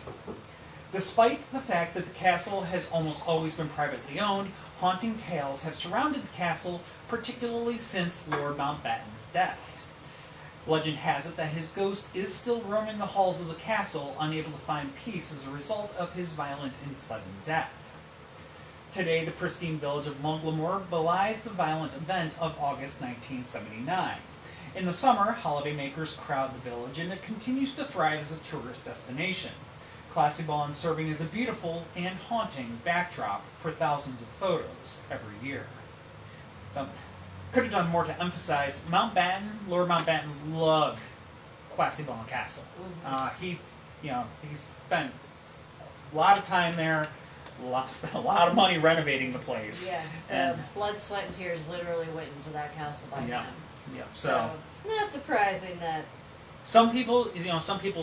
Despite the fact that the castle has almost always been privately owned, haunting tales have surrounded the castle, particularly since Lord Mountbatten's death. Legend has it that his ghost is still roaming the halls of the castle, unable to find peace as a result of his violent and sudden death. Today, the pristine village of Mulglamore belies the violent event of August 1979. In the summer, holidaymakers crowd the village, and it continues to thrive as a tourist destination. Classiebawn serving as a beautiful and haunting backdrop for thousands of photos every year. So, could have done more to emphasize Mountbatten. Lord Mountbatten loved Classiebawn Castle. He spent a lot of time there. Spent a lot of money renovating the place. Yeah, so and, blood, sweat, and tears literally went into that castle by yeah, then. yeah. So it's not surprising that some people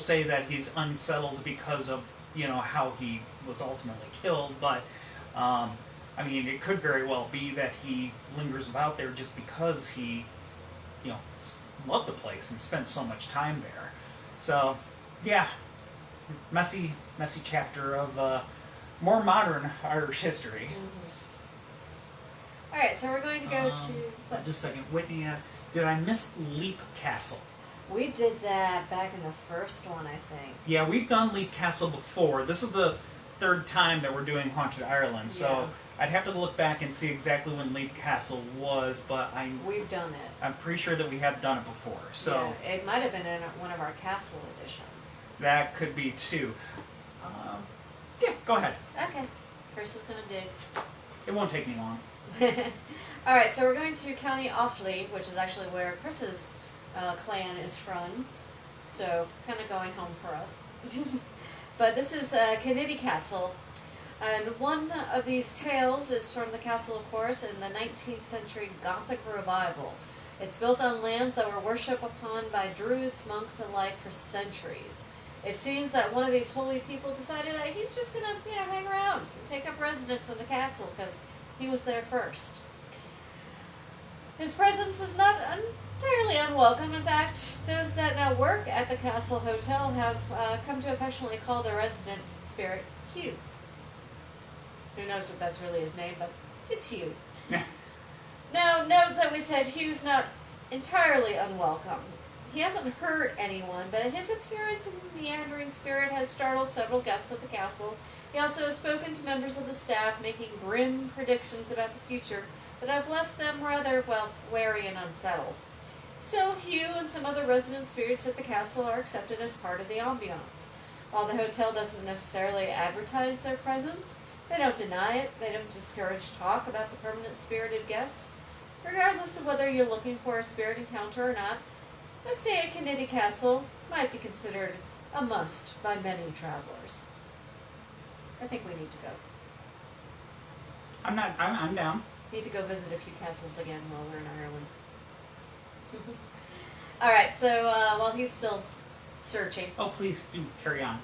say that he's unsettled because of how he was ultimately killed, but it could very well be that he lingers about there just because he loved the place and spent so much time there. So yeah, messy chapter of more modern Irish history. Alright, so we're going to go to... Just a second. Whitney asked, did I miss Leap Castle? We did that back in the first one, I think. Yeah, we've done Leap Castle before. This is the 3rd time that we're doing Haunted Ireland, so I'd have to look back and see exactly when Leap Castle was, but we've done it. I'm pretty sure that we have done it before. So yeah, it might have been in one of our castle editions. That could be too. Yeah, go ahead. Okay. Chris is going to dig. It won't take me long. Alright, so we're going to County Offaly, which is actually where Chris's clan is from. So, kind of going home for us. But this is Kinnitty Castle. And one of these tales is from the castle, of course, in the 19th century Gothic revival. It's built on lands that were worshipped upon by druids, monks, and alike for centuries. It seems that one of these holy people decided that he's just going to, hang around and take up residence in the castle because he was there first. His presence is not entirely unwelcome. In fact, those that now work at the Castle Hotel have come to affectionately call the resident spirit Hugh. Who knows if that's really his name, but it's Hugh. Now, note that we said Hugh's not entirely unwelcome. he hasn't hurt anyone, but his appearance and meandering spirit has startled several guests of the castle. He also has spoken to members of the staff, making grim predictions about the future that have left them rather, well, wary and unsettled. Still, Hugh and some other resident spirits at the castle are accepted as part of the ambiance. While the hotel doesn't necessarily advertise their presence, they don't deny it, they don't discourage talk about the permanent spirited guests. Regardless of whether you're looking for a spirit encounter or not, a stay at Kinnitty Castle might be considered a must by many travelers. I think we need to go. I'm down. Need to go visit a few castles again while we're in Ireland. Alright, so while he's still searching, Oh, please do carry on.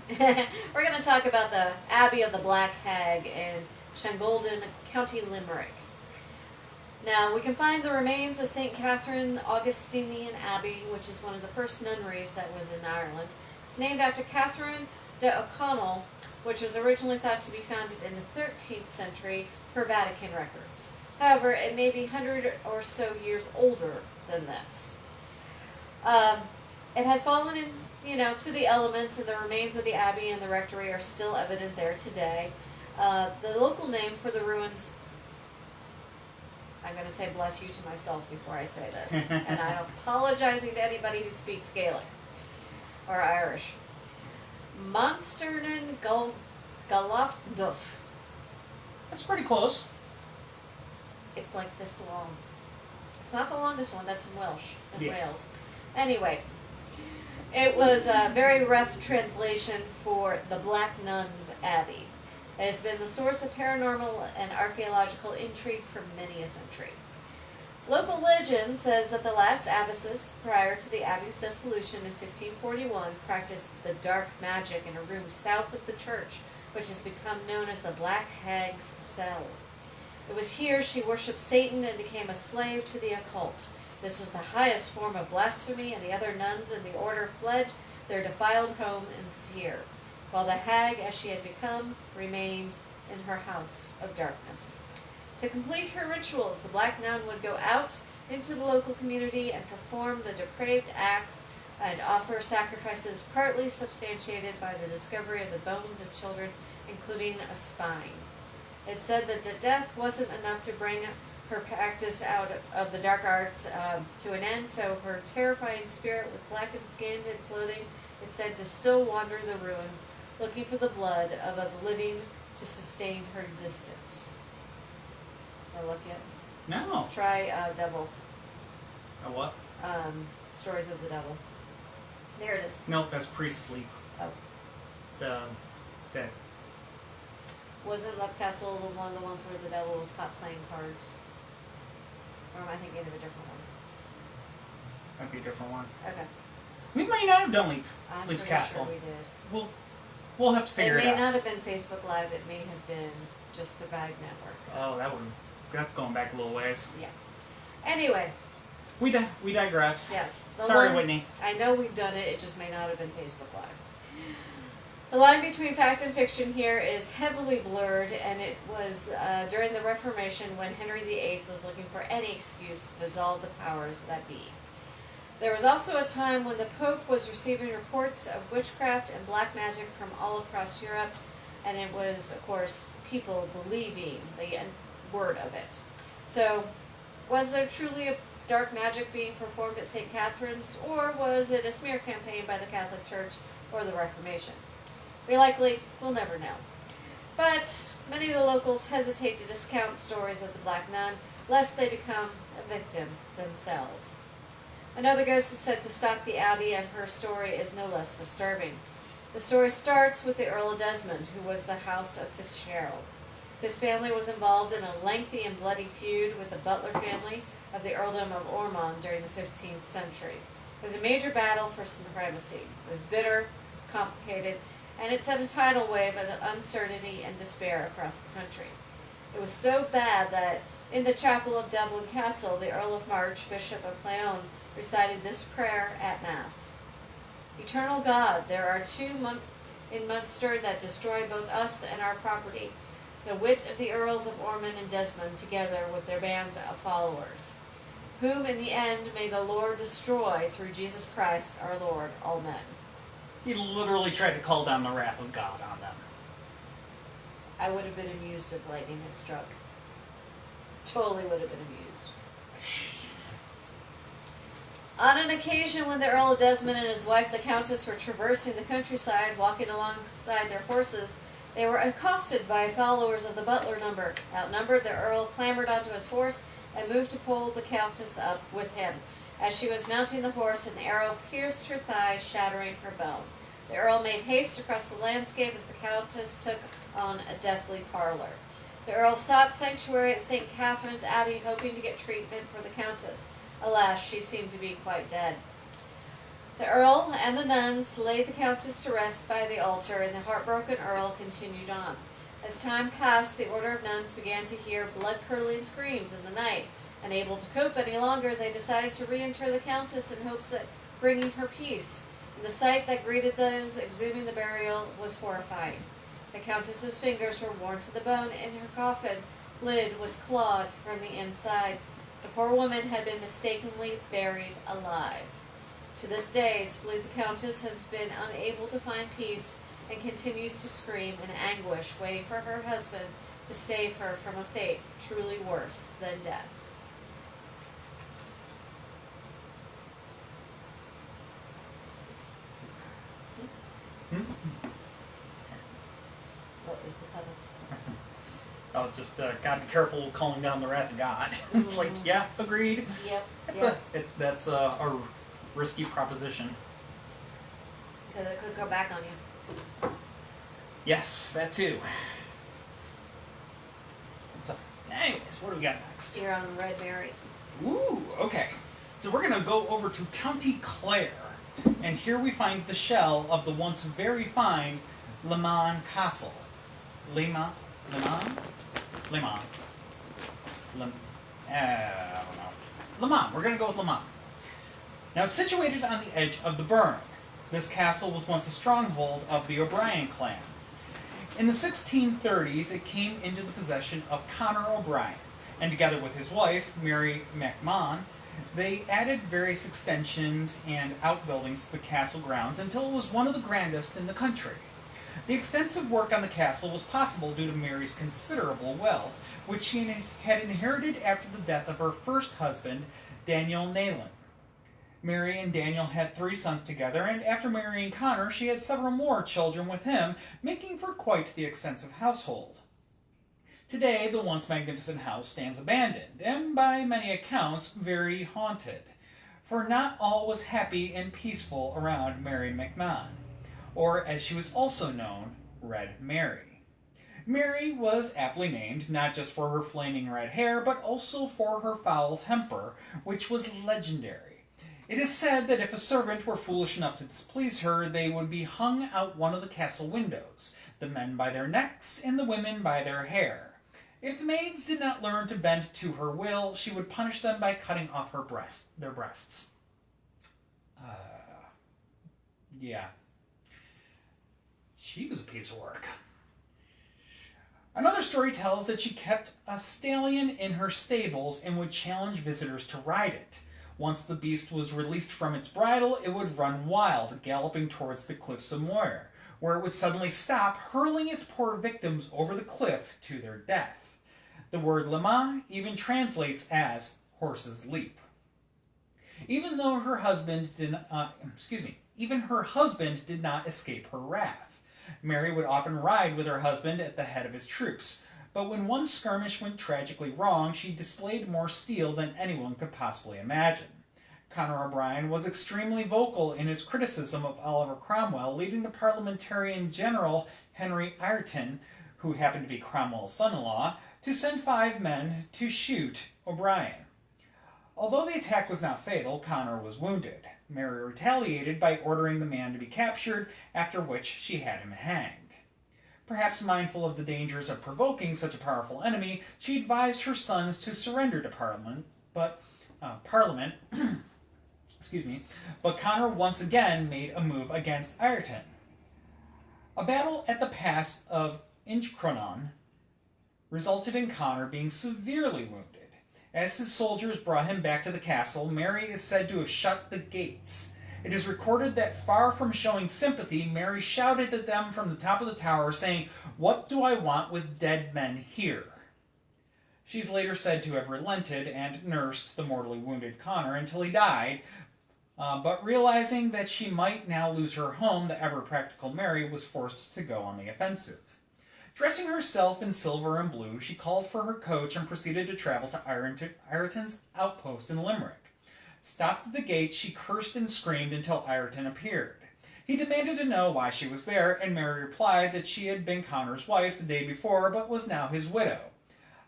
we're going to talk about the Abbey of the Black Hag in Shangolden, County Limerick. Now, we can find the remains of St. Catherine Augustinian Abbey, which is one of the first nunneries that was in Ireland. It's named after Catherine de O'Connell, which was originally thought to be founded in the 13th century per Vatican records. However, it may be 100 or so years older than this. It has fallen to the elements, and the remains of the abbey and the rectory are still evident there today. The local name for the ruins, I'm going to say bless you to myself before I say this, and I'm apologizing to anybody who speaks Gaelic or Irish. Monsternan Galafduff. That's pretty close. It's like this long. It's not the longest one, that's in Welsh, in Yeah. Wales. Anyway, it was a very rough translation for the Black Nuns Abbey. It has been the source of paranormal and archaeological intrigue for many a century. Local legend says that the last abbesses, prior to the abbey's dissolution in 1541, practiced the dark magic in a room south of the church, which has become known as the Black Hag's Cell. It was here she worshipped Satan and became a slave to the occult. This was the highest form of blasphemy, and the other nuns in the order fled their defiled home in fear, while the hag, as she had become, remained in her house of darkness. To complete her rituals, the black nun would go out into the local community and perform the depraved acts and offer sacrifices partly substantiated by the discovery of the bones of children, including a spine. It said that the death wasn't enough to bring her practice out of the dark arts to an end, so her terrifying spirit with blackened skin and clothing is said to still wander the ruins, looking for the blood of a living to sustain her existence. Or look yet? No. Try Devil. A what? Stories of the Devil. There it is. Nope, that's pre-sleep. Oh. That. Wasn't Love Castle one of the ones where the devil was caught playing cards? Or am I thinking of a different one? Might be a different one. Okay. We might not have done I'm Leap's pretty Castle. sure we did. We'll have to figure it It out. may not have been Facebook Live, it may have been just the Vag Network. Oh, that's going back a little ways. Yeah. Anyway, We digress. yes. Sorry, Whitney. I know we've done it, it just may not have been Facebook Live. The line between fact and fiction here is heavily blurred, and it was during the Reformation when Henry VIII was looking for any excuse to dissolve the powers that be. There was also a time when the Pope was receiving reports of witchcraft and black magic from all across Europe, and it was, of course, people believing the word of it. So, was there truly a dark magic being performed at St. Catherine's, or was it a smear campaign by the Catholic Church or the Reformation? We likely will never know. But many of the locals hesitate to discount stories of the Black Nun, lest they become a victim themselves. Another ghost is said to stalk the Abbey, and her story is no less disturbing. The story starts with the Earl of Desmond, who was the House of Fitzgerald. His family was involved in a lengthy and bloody feud with the Butler family of the Earldom of Ormond during the 15th century. It was a major battle for supremacy. It was bitter, it was complicated, and it sent a tidal wave of uncertainty and despair across the country. It was so bad that in the chapel of Dublin Castle, the Earl of March, Bishop of Cloyne, recited this prayer at Mass. Eternal God, there are two in Munster that destroy both us and our property, the wit of the Earls of Ormond and Desmond, together with their band of followers. whom in the end may the Lord destroy through Jesus Christ our Lord. Amen. He literally tried to call down the wrath of God on them. I would have been amused if lightning had struck. Totally would have been amused. On an occasion when the Earl of Desmond and his wife, the Countess, were traversing the countryside, walking alongside their horses, they were accosted by followers of the Butler number. Outnumbered, the Earl clambered onto his horse and moved to pull the Countess up with him. As she was mounting the horse, an arrow pierced her thigh, shattering her bone. The Earl made haste across the landscape as the Countess took on a deathly pallor. The Earl sought sanctuary at St. Catherine's Abbey, hoping to get treatment for the Countess. Alas, she seemed to be quite dead. The Earl and the nuns laid the Countess to rest by the altar, and the heartbroken Earl continued on. As time passed, the order of nuns began to hear blood-curdling screams in the night. Unable to cope any longer, they decided to reinter the Countess in hopes that bringing her peace. And the sight that greeted those exhuming the burial was horrifying. The Countess's fingers were worn to the bone, and her coffin lid was clawed from the inside. The poor woman had been mistakenly buried alive. To this day, it's believed the Countess has been unable to find peace and continues to scream in anguish, waiting for her husband to save her from a fate truly worse than death. What was the comment? Oh, just gotta be careful calling down the wrath of God. Like, yeah, agreed. Yep. That's a risky proposition. Because it could go back on you. Yes, that too. So, anyways, what do we got next? You're on Red Mary. Ooh, okay. So we're gonna go over to County Clare, and here we find the shell of the once very fine Leamaneh Castle. Leamaneh. I don't know. Leamaneh. We're going to go with Leamaneh. Now, it's situated on the edge of the burn. This castle was once a stronghold of the O'Brien clan. In the 1630s, it came into the possession of Conor O'Brien, and together with his wife, Mary McMahon, they added various extensions and outbuildings to the castle grounds until it was one of the grandest in the country. The extensive work on the castle was possible due to Mary's considerable wealth, which she had inherited after the death of her first husband, Daniel Nayland. Mary and Daniel had 3 sons together, and after marrying Conor, she had several more children with him, making for quite the extensive household. Today, the once magnificent house stands abandoned, and by many accounts, very haunted, for not all was happy and peaceful around Mary McMahon, or as she was also known, Red Mary. Mary was aptly named, not just for her flaming red hair, but also for her foul temper, which was legendary. It is said that if a servant were foolish enough to displease her, they would be hung out one of the castle windows, the men by their necks and the women by their hair. If the maids did not learn to bend to her will, she would punish them by cutting off their breasts. Yeah. She was a piece of work. Another story tells that she kept a stallion in her stables and would challenge visitors to ride it. Once the beast was released from its bridle, it would run wild, galloping towards the cliffs of Moher, where it would suddenly stop, hurling its poor victims over the cliff to their death. The word Leamaneh even translates as horse's leap. Even her husband did not escape her wrath. Mary would often ride with her husband at the head of his troops, but when one skirmish went tragically wrong, she displayed more steel than anyone could possibly imagine. Conor O'Brien was extremely vocal in his criticism of Oliver Cromwell, leading the parliamentarian general Henry Ireton, who happened to be Cromwell's son-in-law, to send 5 men to shoot O'Brien. Although the attack was not fatal, Conor was wounded. Mary retaliated by ordering the man to be captured, after which she had him hanged. Perhaps mindful of the dangers of provoking such a powerful enemy, she advised her sons to surrender to Parliament, but Conor once again made a move against Ireton. A battle at the pass of Inchcronon resulted in Conor being severely wounded. As his soldiers brought him back to the castle, Mary is said to have shut the gates. It is recorded that far from showing sympathy, Mary shouted at them from the top of the tower, saying, "What do I want with dead men here?" She's later said to have relented and nursed the mortally wounded Connor until he died, but realizing that she might now lose her home, the ever-practical Mary was forced to go on the offensive. Dressing herself in silver and blue, she called for her coach and proceeded to travel to Ireton's outpost in Limrick. Stopped at the gate, she cursed and screamed until Ireton appeared. He demanded to know why she was there, and Mary replied that she had been Connor's wife the day before, but was now his widow.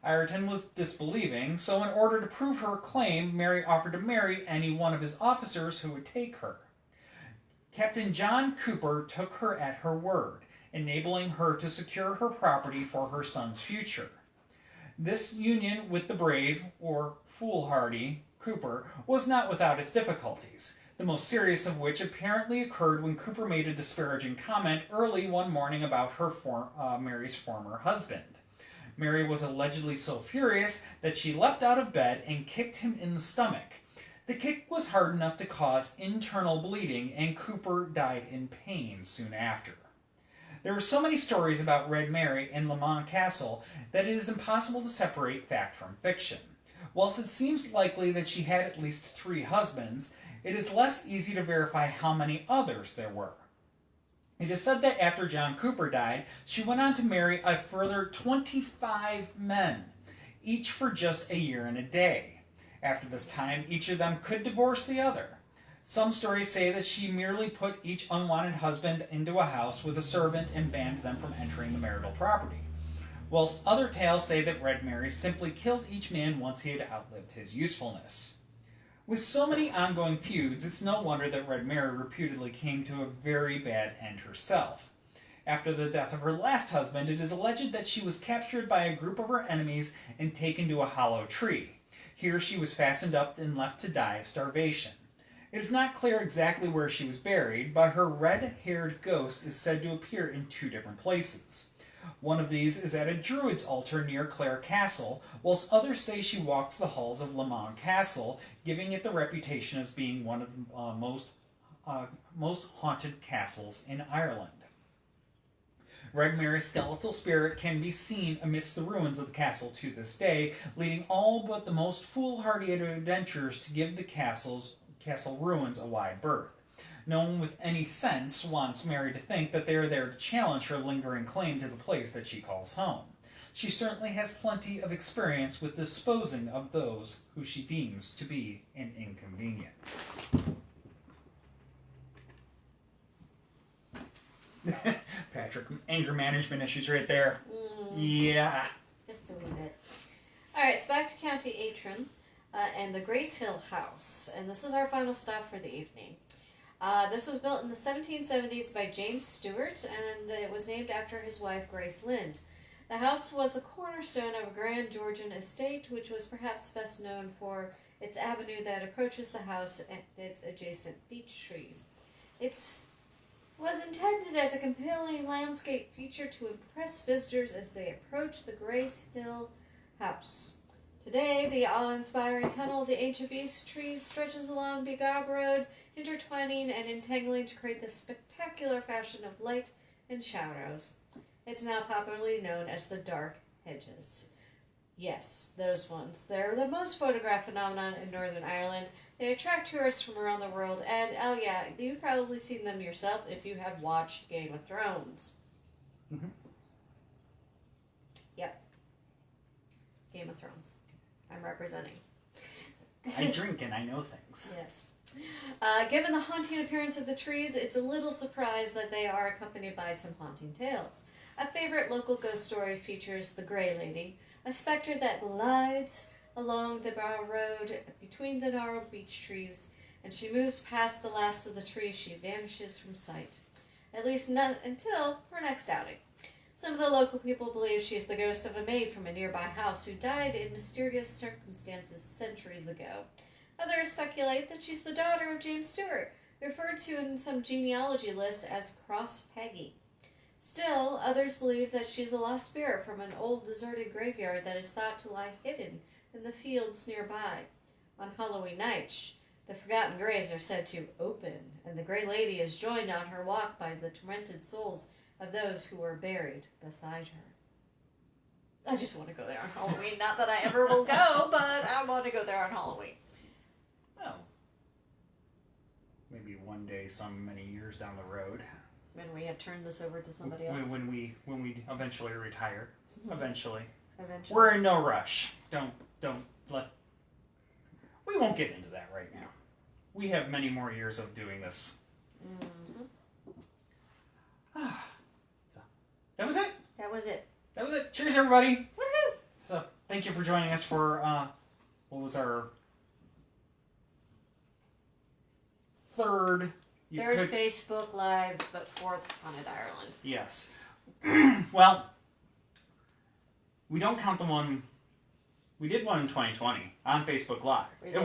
Ireton was disbelieving, so in order to prove her claim, Mary offered to marry any one of his officers who would take her. Captain John Cooper took her at her word, enabling her to secure her property for her son's future. This union with the brave, or foolhardy, Cooper was not without its difficulties, the most serious of which apparently occurred when Cooper made a disparaging comment early one morning about Mary's former husband. Mary was allegedly so furious that she leapt out of bed and kicked him in the stomach. The kick was hard enough to cause internal bleeding, and Cooper died in pain soon after. There are so many stories about Red Mary and Leamaneh Castle that it is impossible to separate fact from fiction. Whilst it seems likely that she had at least 3 husbands, it is less easy to verify how many others there were. It is said that after John Cooper died, she went on to marry a further 25 men, each for just a year and a day. After this time, each of them could divorce the other. Some stories say that she merely put each unwanted husband into a house with a servant and banned them from entering the marital property, whilst other tales say that Red Mary simply killed each man once he had outlived his usefulness. With so many ongoing feuds, it's no wonder that Red Mary reputedly came to a very bad end herself. After the death of her last husband, it is alleged that she was captured by a group of her enemies and taken to a hollow tree. Here she was fastened up and left to die of starvation. It is not clear exactly where she was buried, but her red-haired ghost is said to appear in 2 different places. One of these is at a druid's altar near Clare Castle, whilst others say she walks the halls of Leamaneh Castle, giving it the reputation as being one of the most haunted castles in Ireland. Red Mary's skeletal spirit can be seen amidst the ruins of the castle to this day, leading all but the most foolhardy adventurers to give the castle ruins a wide berth. No one with any sense wants Mary to think that they are there to challenge her lingering claim to the place that she calls home. She certainly has plenty of experience with disposing of those who she deems to be an inconvenience. Patrick, anger management issues right there. Yeah. Just a little bit. Alright, so back to County Antrim and the Gracehill house. And this is our final stop for the evening. This was built in the 1770s by James Stewart, and it was named after his wife, Grace Lind. The house was the cornerstone of a grand Georgian estate, which was perhaps best known for its avenue that approaches the house and its adjacent beech trees. It was intended as a compelling landscape feature to impress visitors as they approach the Gracehill house. Today, the awe-inspiring tunnel of the ancient beech trees stretches along Bigog Road, intertwining and entangling to create this spectacular fashion of light and shadows. It's now popularly known as the Dark Hedges. Yes, those ones. They're the most photographed phenomenon in Northern Ireland. They attract tourists from around the world, and oh yeah, you've probably seen them yourself if you have watched Game of Thrones. Mm-hmm. Yep. Game of Thrones. I'm representing. I drink and I know things. Yes. Given the haunting appearance of the trees, it's a little surprised that they are accompanied by some haunting tales. A favorite local ghost story features the Grey Lady, a specter that glides along the brow road between the gnarled beech trees, and she moves past the last of the trees, she vanishes from sight. At least not until her next outing. Some of the local people believe she is the ghost of a maid from a nearby house who died in mysterious circumstances centuries ago. Others speculate that she's the daughter of James Stewart, referred to in some genealogy lists as Cross Peggy. Still, others believe that she's a lost spirit from an old deserted graveyard that is thought to lie hidden in the fields nearby. On Halloween night, the forgotten graves are said to open, and the Grey Lady is joined on her walk by the tormented souls of those who were buried beside her. I just want to go there on Halloween. Not that I ever will go, but I want to go there on Halloween. Well, maybe one day, some many years down the road. When we have turned this over to somebody else. When we eventually retire. Eventually. Eventually. We're in no rush. Don't let... We won't get into that right now. We have many more years of doing this. Mm-hmm. So, that was it. That was it. That was it. Cheers, everybody. Woohoo! So, thank you for joining us for, what was our third... Third Facebook Live, but fourth Haunted Ireland. Yes. Well, we don't count the one... We did one in 2020 on Facebook Live. It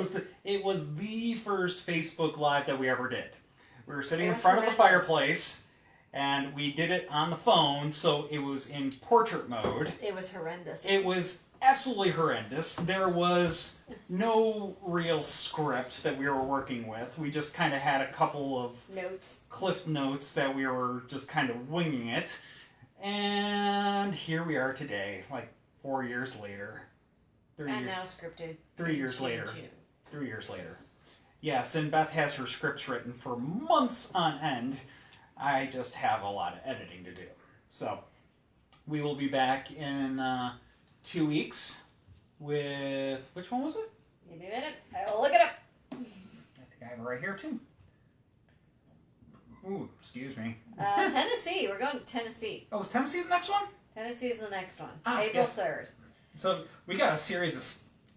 was the first Facebook Live that we ever did. We were sitting in front of the fireplace, and we did it on the phone, so it was in portrait mode. It was horrendous. It was absolutely horrendous. There was no real script that we were working with. We just kind of had a couple of cliff notes that we were just kind of winging it. And here we are today, like 4 years later. Now scripted. 3 years later. 3 years later. Yes, and Beth has her scripts written for months on end. I just have a lot of editing to do. So, we will be back in 2 weeks with... Which one was it? Give me a minute. I will look it up. I think I have it right here, too. Ooh, excuse me. Tennessee. We're going to Tennessee. Oh, is Tennessee the next one? Tennessee's the next one. Ah, April yes. 3rd. So, we got a series of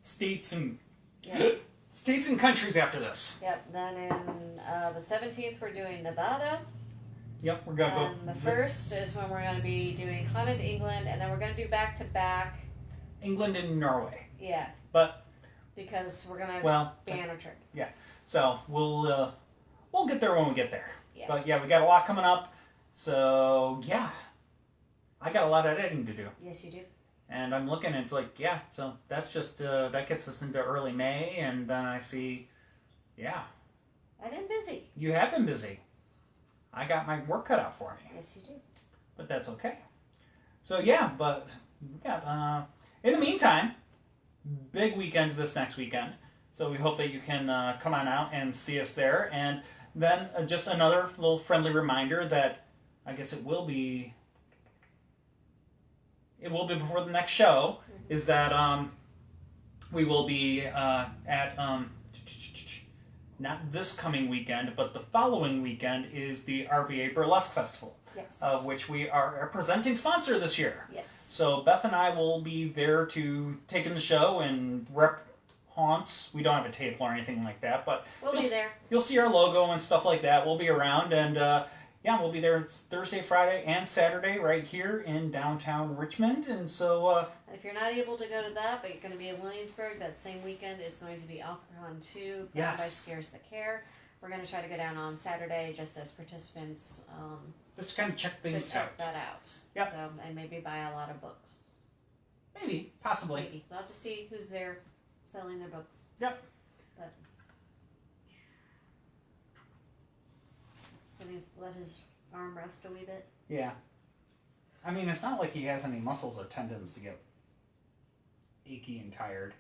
states and... Yeah. States and countries after this. Yep. Then in the 17th, we're doing Nevada. Yep, we're going to go... And the 1st is when we're going to be doing Haunted England, and then we're going to do back-to-back... England and Norway. Yeah. But... Because we're going to be on a trip. Yeah. So, we'll get there when we get there. Yeah. But yeah, we got a lot coming up. So, yeah. I got a lot of editing to do. Yes, you do. And I'm looking, and it's like, yeah, so that's just, that gets us into early May, and then I see, yeah. I've been busy. You have been busy. I got my work cut out for me. Yes, you do. But that's okay. So, yeah, but we got, in the meantime, big weekend this next weekend. So we hope that you can come on out and see us there. And then just another little friendly reminder that I guess it will be before the next show, is that we will be at, not this coming weekend, but the following weekend is the RVA Burlesque Festival. Yes. Of which we are a presenting sponsor this year. Yes. So Beth and I will be there to take in the show and rep haunts. We don't have a table or anything like that, but we'll be there. You'll see our logo and stuff like that. We'll be around, and yeah, we'll be there Thursday, Friday, and Saturday right here in downtown Richmond. And so... and if you're not able to go to that, but you're going to be in Williamsburg, that same weekend is going to be Althorn 2, by Scares the Care. We're going to try to go down on Saturday just as participants. Just to kind of check things out. Check that out. Yep. So, and maybe buy a lot of books. Maybe. Possibly. Maybe. We'll have to see who's there selling their books. Yep. But... Can he let his arm rest a wee bit? Yeah. I mean, it's not like he has any muscles or tendons to get achy and tired.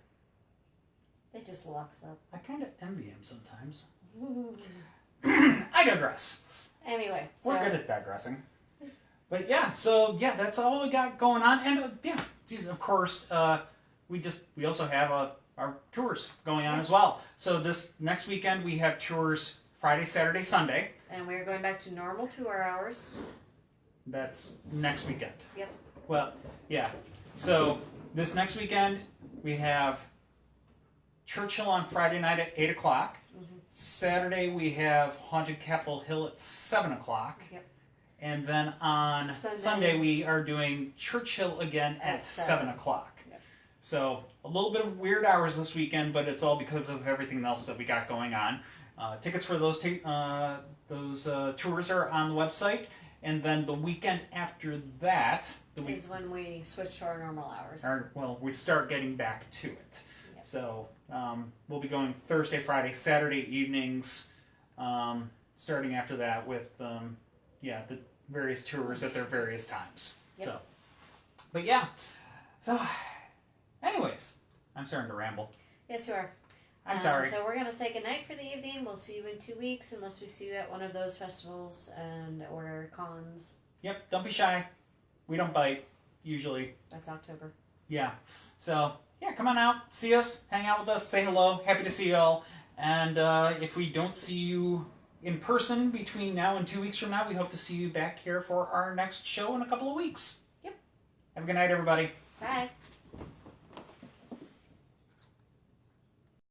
It just locks up. I kind of envy him sometimes. I digress. Anyway, we're good at digressing. But yeah, so yeah, that's all we got going on. And yeah, geez, of course, we also have our tours going on as well. So this next weekend we have tours Friday, Saturday, Sunday. And we're going back to normal 2 hours. That's next weekend. Yep. Well, yeah. So this next weekend we have Churchill on Friday night at 8 o'clock. Mm-hmm. Saturday we have Haunted Capitol Hill at 7 o'clock. Yep. And then on Sunday we are doing Churchill again at 7 o'clock. Yep. So a little bit of weird hours this weekend, but it's all because of everything else that we got going on. Tickets for those tours are on the website. And then the weekend after that, is when we switch to our normal hours. we start getting back to it. Yep. So we'll be going Thursday, Friday, Saturday evenings, starting after that with the various tours at their various times. Yep. So, but yeah. So, anyways, I'm starting to ramble. Yes, you are. I'm sorry. So we're going to say goodnight for the evening. We'll see you in 2 weeks unless we see you at one of those festivals or cons. Yep, don't be shy. We don't bite, usually. That's October. Yeah. So, yeah, come on out, see us, hang out with us, say hello. Happy to see you all. And if we don't see you in person between now and 2 weeks from now, we hope to see you back here for our next show in a couple of weeks. Yep. Have a good night, everybody. Bye.